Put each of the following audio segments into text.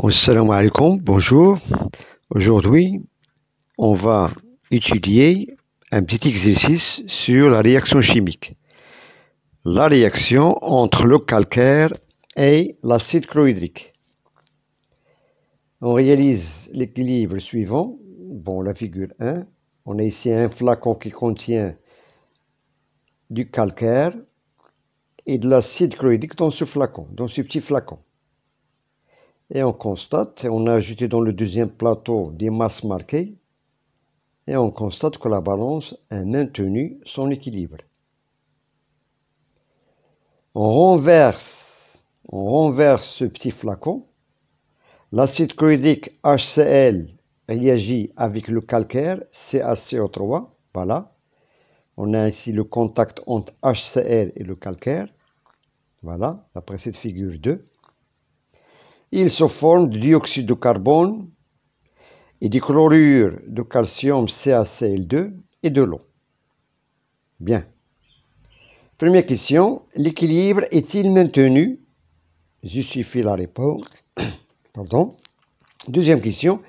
Assalamu alaikum, bonjour. Aujourd'hui, on va étudier un petit exercice sur la réaction chimique. La réaction entre le calcaire et l'acide chlorhydrique. On réalise l'équilibre suivant. Bon, la figure 1, on a ici un flacon qui contient du calcaire et de l'acide chlorhydrique dans ce flacon, dans ce petit flacon. Et on constate, on a ajouté dans le deuxième plateau des masses marquées, et on constate que la balance a maintenu son équilibre. On renverse ce petit flacon. L'acide chlorhydrique HCl réagit avec le calcaire CaCO3. Voilà. On a ici le contact entre HCl et le calcaire. Voilà, d'après cette figure 2. Il se forme du dioxyde de carbone et du chlorure de calcium CaCl2 et de l'eau. Bien. Première question, l'équilibre est-il maintenu? Justifie la réponse. Pardon. Deuxième question,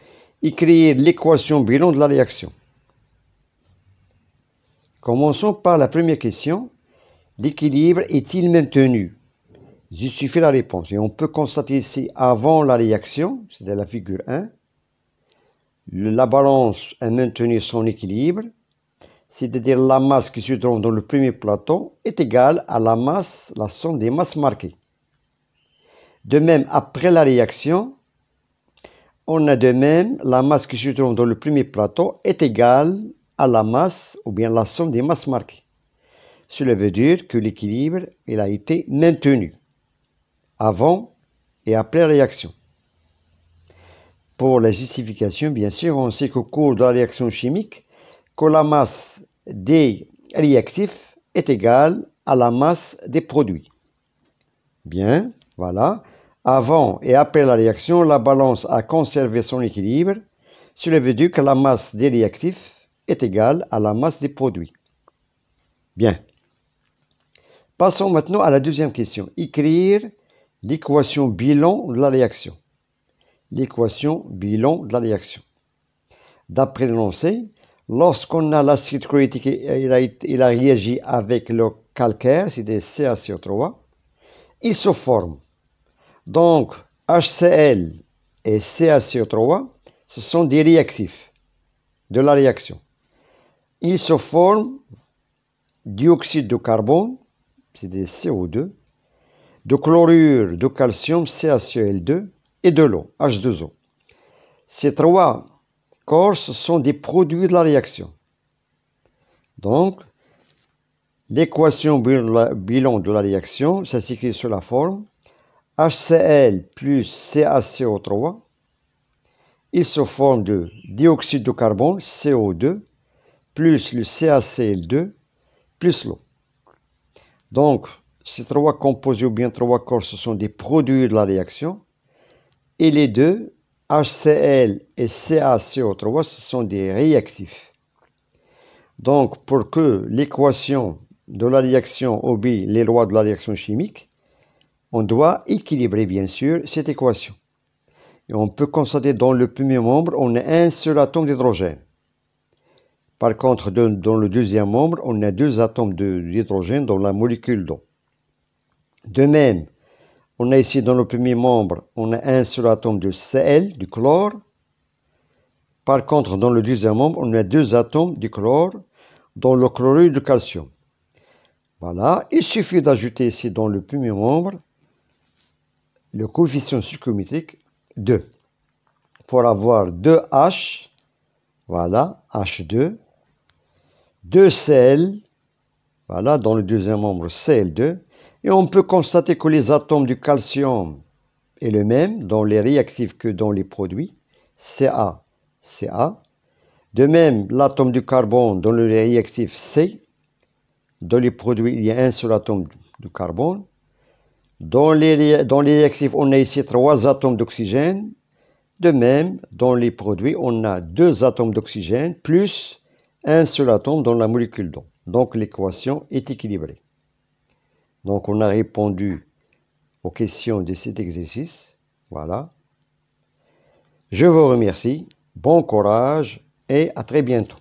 écrire l'équation bilan de la réaction. Commençons par la première question. L'équilibre est-il maintenu? Justifie la réponse. Et on peut constater ici, avant la réaction, c'est la figure 1, la balance a maintenu son équilibre, c'est-à-dire la masse qui se trouve dans le premier plateau est égale à la masse, la somme des masses marquées. De même, après la réaction, on a de même la masse qui se trouve dans le premier plateau est égale à la masse ou bien la somme des masses marquées. Cela veut dire que l'équilibre a été maintenu avant et après la réaction. Pour la justification, bien sûr, on sait qu'au cours de la réaction chimique, que la masse des réactifs est égale à la masse des produits. Bien, voilà. Avant et après la réaction, la balance a conservé son équilibre. Cela veut dire que la masse des réactifs est égale à la masse des produits. Bien. Passons maintenant à la deuxième question. Écrire l'équation bilan de la réaction. L'équation bilan de la réaction. D'après l'énoncé, lorsqu'on a l'acide chlorhydrique, il a réagi avec le calcaire, c'est-à-dire CaCO3, il se forme. Donc, HCl et CaCO3, ce sont des réactifs de la réaction. Il se forme dioxyde de carbone, c'est-à-dire CO2, de chlorure de calcium CaCl2 et de l'eau, H2O. Ces trois corps sont des produits de la réaction. Donc, l'équation bilan de la réaction, ça s'écrit sous la forme HCl plus CaCO3. Il se forme de dioxyde de carbone, CO2, plus le CaCl2, plus l'eau. Donc, ces trois composés ou bien trois corps, ce sont des produits de la réaction. Et les deux, HCl et CaCO3, ce sont des réactifs. Donc, pour que l'équation de la réaction obéisse les lois de la réaction chimique, on doit équilibrer, bien sûr, cette équation. Et on peut constater dans le premier membre, on a un seul atome d'hydrogène. Par contre, dans le deuxième membre, on a deux atomes d'hydrogène dans la molécule d'eau. De même, on a ici dans le premier membre, on a un seul atome de Cl, du chlore. Par contre, dans le deuxième membre, on a deux atomes du chlore, dans le chlorure de calcium. Voilà, il suffit d'ajouter ici dans le premier membre le coefficient stoichiométrique 2 pour avoir 2H, voilà, H2, 2 Cl, voilà, dans le deuxième membre Cl2, et on peut constater que les atomes du calcium est le même dans les réactifs que dans les produits, Ca, Ca. De même, l'atome du carbone dans le réactif C, dans les produits, il y a un seul atome de carbone. Dans les réactifs, on a ici 3 atomes d'oxygène. De même, dans les produits, on a 2 atomes d'oxygène plus un seul atome dans la molécule d'eau. Donc, l'équation est équilibrée. Donc, on a répondu aux questions de cet exercice. Voilà. Je vous remercie, bon courage et à très bientôt.